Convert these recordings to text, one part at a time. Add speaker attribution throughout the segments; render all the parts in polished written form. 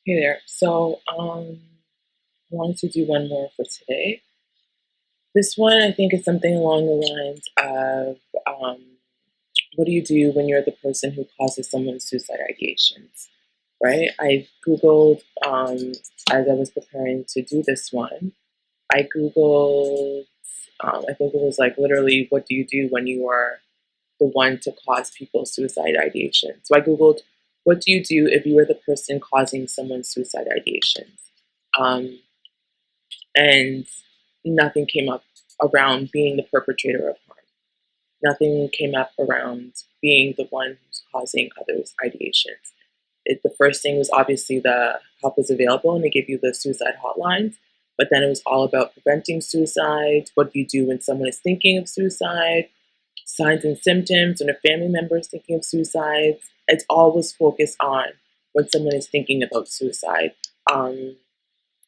Speaker 1: Hey there. I wanted to do one more for today. This one, I think, is something along the lines of what do you do when you're the person who causes someone's suicide ideations, right? I Googled, as I was preparing to do this one, I Googled, I think it was like literally, what do you do when you are the one to cause people's suicide ideation? So I Googled, what do you do if you were the person causing someone's suicide ideations? Um, and nothing came up around being the perpetrator of harm. Nothing came up around being the one who's causing others' ideations. The first thing was obviously the help is available, and they give you the suicide hotlines. But then it was all about preventing suicide. What do you do when someone is thinking of suicide? Signs and symptoms when a family member is thinking of suicide. It's always focused on when someone is thinking about suicide. Um,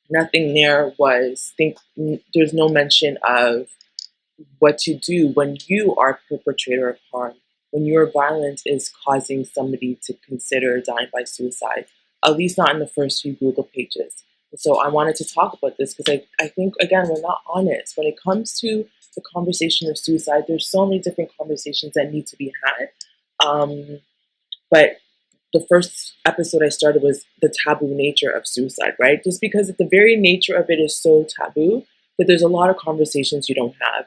Speaker 1: Nothing there was there's no mention of what to do when you are a perpetrator of harm, when your violence is causing somebody to consider dying by suicide, at least not in the first few Google pages. And so I wanted to talk about this because I think, again, we're not honest. When it comes to the conversation of suicide, there's so many different conversations that need to be had. Um, but the first episode I started was the taboo nature of suicide, right? Just because the very nature of it is so taboo that there's a lot of conversations you don't have,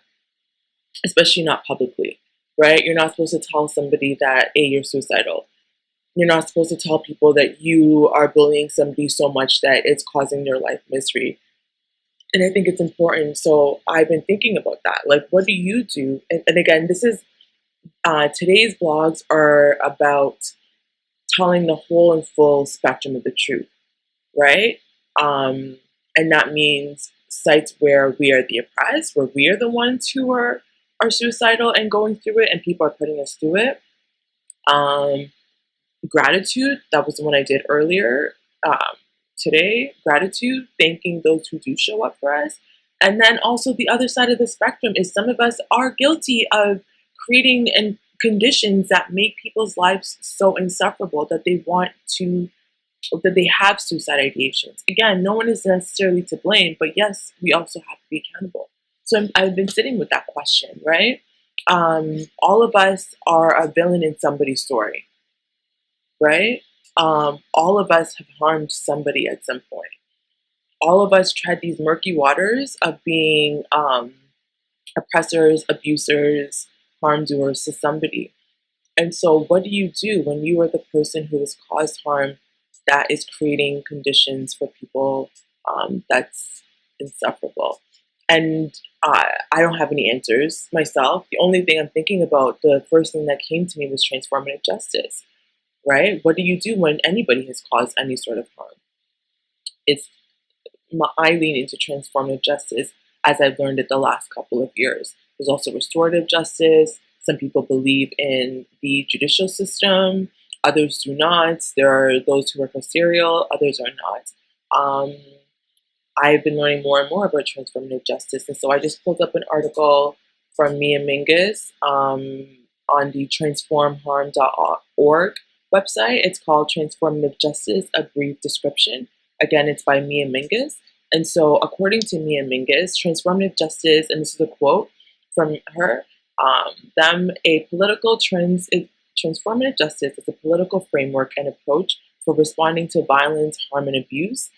Speaker 1: especially not publicly, right? You're not supposed to tell somebody that, hey, you're suicidal. You're not supposed to tell people that you are bullying somebody so much that it's causing their life misery. And I think it's important. So I've been thinking about that. Like, what do you do? And again, this is today's blogs are about telling the whole and full spectrum of the truth, right? Um, and that means sites where we are the oppressed, where we are the ones who are suicidal and going through it, and people are putting us through it. Um, Gratitude, that was the one I did earlier today. Gratitude, thanking those who do show up for us. And then also the other side of the spectrum is some of us are guilty of creating and conditions that make people's lives so insufferable that they want to that they have suicide ideations. Again, no one is necessarily to blame, but yes, we also have to be accountable. So I've been sitting with that question, right? All of us are a villain in somebody's story, right? All of us have harmed somebody at some point. All of us tread these murky waters of being oppressors, abusers, harm doers to somebody. And so, what do you do when you are the person who has caused harm that is creating conditions for people that's insufferable? And I don't have any answers myself. The only thing I'm thinking about, the first thing that came to me was transformative justice, right? What do you do when anybody has caused any sort of harm? It's I lean into transformative justice as I've learned it the last couple of years. There's also restorative justice. Some people believe in the judicial system, others do not. There are those who are carceral, others are not. Um, I've been learning more and more about transformative justice, and so I just pulled up an article from Mia Mingus on the transformharm.org website. It's called Transformative Justice, A Brief Description. Again, it's by Mia Mingus. And so, according to Mia Mingus, transformative justice, and this is a quote from her, transformative justice is a political framework and approach for responding to violence, harm, and abuse.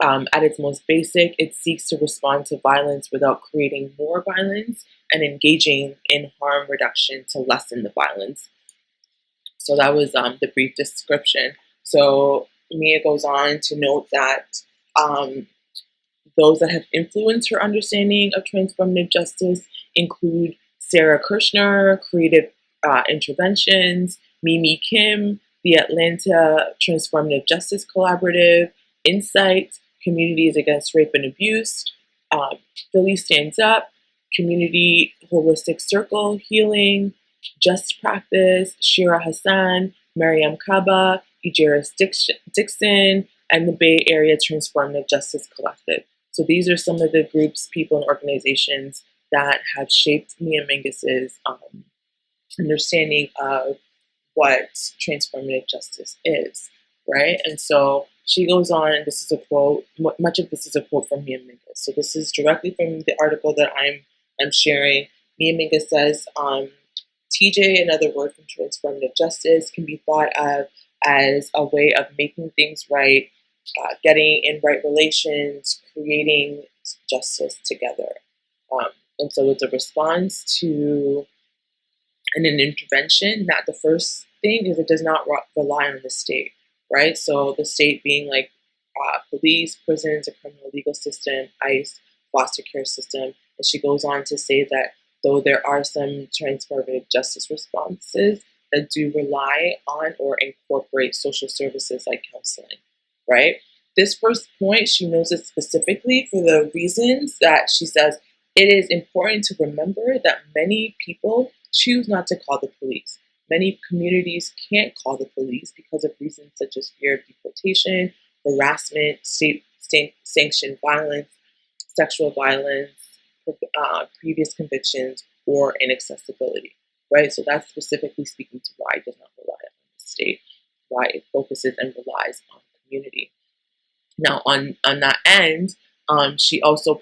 Speaker 1: At its most basic, it seeks to respond to violence without creating more violence and engaging in harm reduction to lessen the violence. So that was the brief description. So Mia goes on to note that um, those that have influenced her understanding of transformative justice include Sarah Kirshner, Creative Interventions, Mimi Kim, the Atlanta Transformative Justice Collaborative, Insight, Communities Against Rape and Abuse, um, Philly Stands Up, Community Holistic Circle Healing, Just Practice, Shira Hassan, Mariam Kaba, Ijaris Dixon, and the Bay Area Transformative Justice Collective. So these are some of the groups, people, and organizations that have shaped Mia Mingus's understanding of what transformative justice is, right? And so she goes on, and this is a quote, much of this is a quote from Mia Mingus. So this is directly from the article that I'm sharing. Mia Mingus says, TJ, another word from transformative justice, can be thought of as a way of making things right, getting in right relations, creating justice together. And so it's a response to an intervention. That the first thing is it does not rely on the state, right? So the state being like police, prisons, a criminal legal system, ICE, foster care system. And she goes on to say that though there are some transformative justice responses that do rely on or incorporate social services like counseling, right? This first point, she knows it specifically for the reasons that she says it is important to remember that many people choose not to call the police. Many communities can't call the police because of reasons such as fear of deportation, harassment, state-sanctioned violence, sexual violence, previous convictions, or inaccessibility, right? So that's specifically speaking to why it does not rely on the state, why it focuses and relies on community. Now, on that end, she also,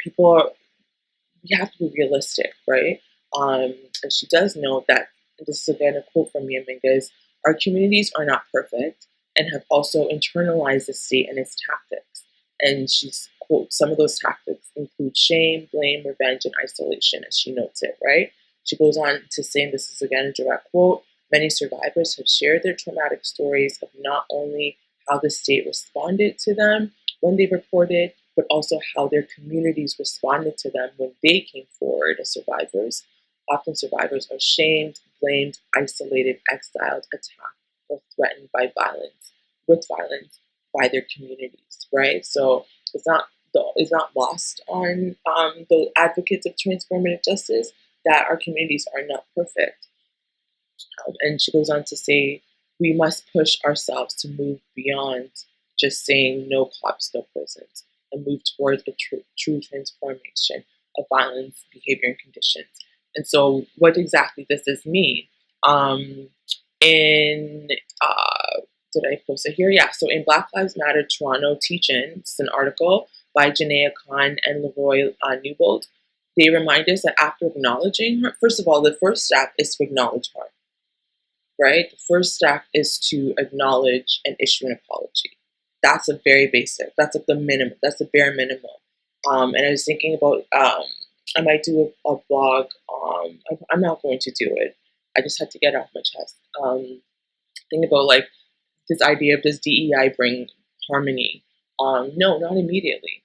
Speaker 1: we have to be realistic, right? And she does note that, and this is again a quote from Mia Mingus, our communities are not perfect and have also internalized the state and its tactics. And she's quote, some of those tactics include shame, blame, revenge, and isolation, as she notes it, right? She goes on to say, and this is again a direct quote, many survivors have shared their traumatic stories of not only how the state responded to them when they reported, but also how their communities responded to them when they came forward as survivors. Often survivors are shamed, blamed, isolated, exiled, attacked, or threatened by violence, with violence by their communities, right? So it's not lost on the advocates of transformative justice that our communities are not perfect. And she goes on to say, we must push ourselves to move beyond just saying no cops, no prisons, and move towards a true transformation of violence, behavior, and conditions. And so what exactly does this mean? In did I post it here? Yeah, so in Black Lives Matter Toronto Teach-In, it's an article by Janaea Khan and Leroy Newbold. They remind us that after acknowledging harm, first of all, the first step is to acknowledge harm, right? The first step is to acknowledge and issue an apology. That's a very basic, that's like the minimum, that's the bare minimum. And I was thinking about, I might do a blog, I'm not going to do it. I just had to get off my chest. Think about like this idea of does DEI bring harmony? No, not immediately.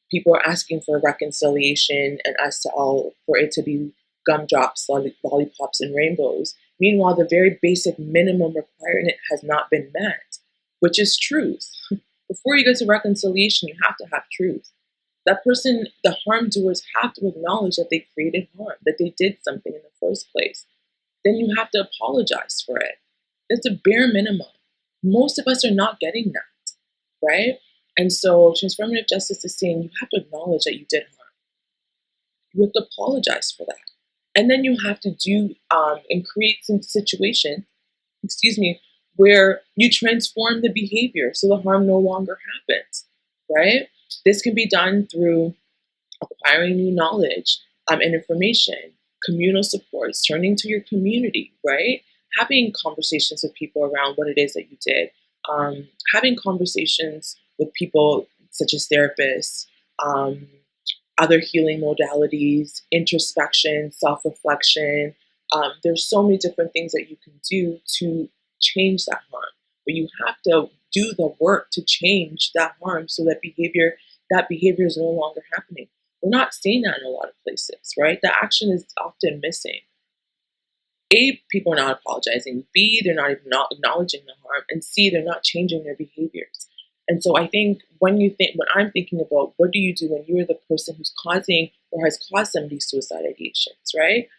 Speaker 1: People are asking for reconciliation and us to all for it to be gumdrops, lollipops, and rainbows. Meanwhile, the very basic minimum requirement has not been met, which is truth. Before you get to reconciliation, you have to have truth. That person, the harm doers, have to acknowledge that they created harm, that they did something in the first place. Then you have to apologize for it. That's a bare minimum. Most of us are not getting that, right? And so transformative justice is saying you have to acknowledge that you did harm. You have to apologize for that. And then you have to do and create some situation, where you transform the behavior so the harm no longer happens, right? This can be done through acquiring new knowledge and information, communal supports, turning to your community, right? Having conversations with people around what it is that you did, having conversations with people such as therapists, other healing modalities, introspection, self-reflection. There's so many different things that you can do to change that harm, but you have to do the work to change that harm so that behavior is no longer happening. We're not seeing that in a lot of places, right? The action is often missing. A, people are not apologizing. B, they're not even acknowledging the harm. And C, they're not changing their behaviors. And so I think when I'm thinking about what do you do when you're the person who's causing or has caused some of these suicide ideations, right?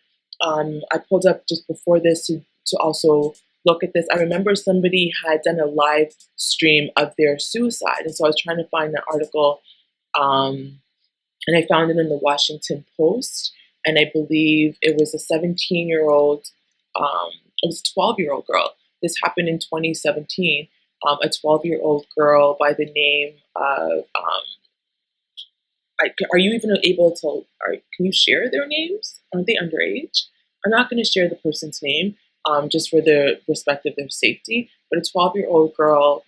Speaker 1: I pulled up just before this to also look at this. I remember somebody had done a live stream of their suicide. And so I was trying to find the article, and I found it in the Washington Post. And I believe it was a 17-year-old, it was a 12-year-old girl. This happened in 2017. a 12-year-old girl by the name of, are you even able to, can you share their names? Aren't they underage? I'm not going to share the person's name just for the respect of their safety, but a 12-year-old girl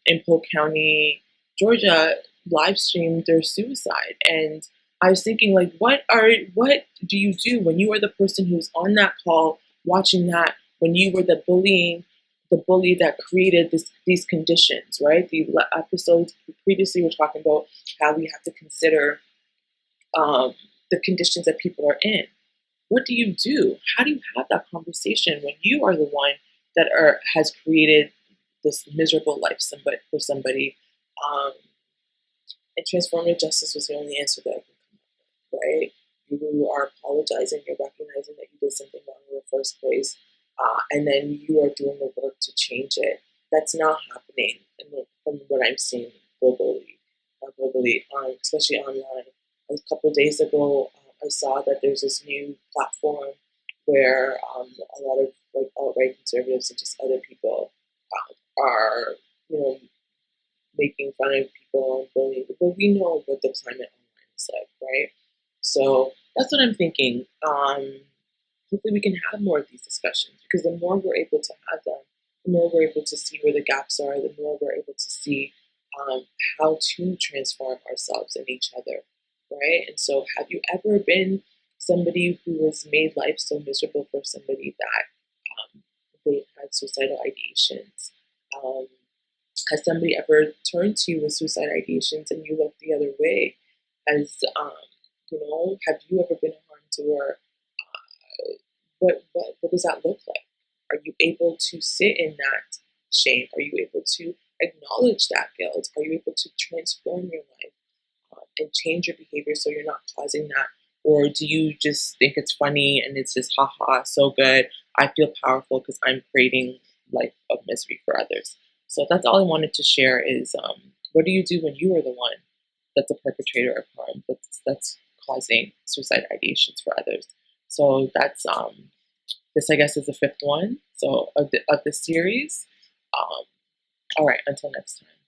Speaker 1: in Polk County, Georgia, live streamed their suicide. And I was thinking, like, what do you do when you are the person who's on that call watching that, when you were the bully that created these conditions, right? The episodes previously were talking about how we have to consider the conditions that people are in. What do you do? How do you have that conversation when you are the one that has created this miserable life for somebody? Um, and transformative justice was the only answer that I can come up with, right? You are apologizing, you're recognizing that you did something wrong in the first place, and then you are doing the work to change it. That's not happening from what I'm seeing globally, especially online. A couple of days ago, I saw that there's this new platform where a lot of like alt-right conservatives and just other people are, you know, making fun of people and bullying, but we know what the climate online is like, right? So that's what I'm thinking. Hopefully, we can have more of these discussions because the more we're able to have them, the more we're able to see where the gaps are, the more we're able to see how to transform ourselves and each other, right? And so, have you ever been somebody who has made life so miserable for somebody that they've had suicidal ideations? Um, has somebody ever turned to you with suicide ideations and you look the other way? Has have you ever been harmed, or what does that look like? Are you able to sit in that shame? Are you able to acknowledge that guilt? Are you able to transform your life and change your behavior so you're not causing that? Or do you just think it's funny and it's just haha, so good? I feel powerful because I'm creating life of misery for others. So that's all I wanted to share is what do you do when you are the one that's a perpetrator of harm that's causing suicide ideations for others? So that's this I guess is the fifth one. So of the series. Um, all right, until next time.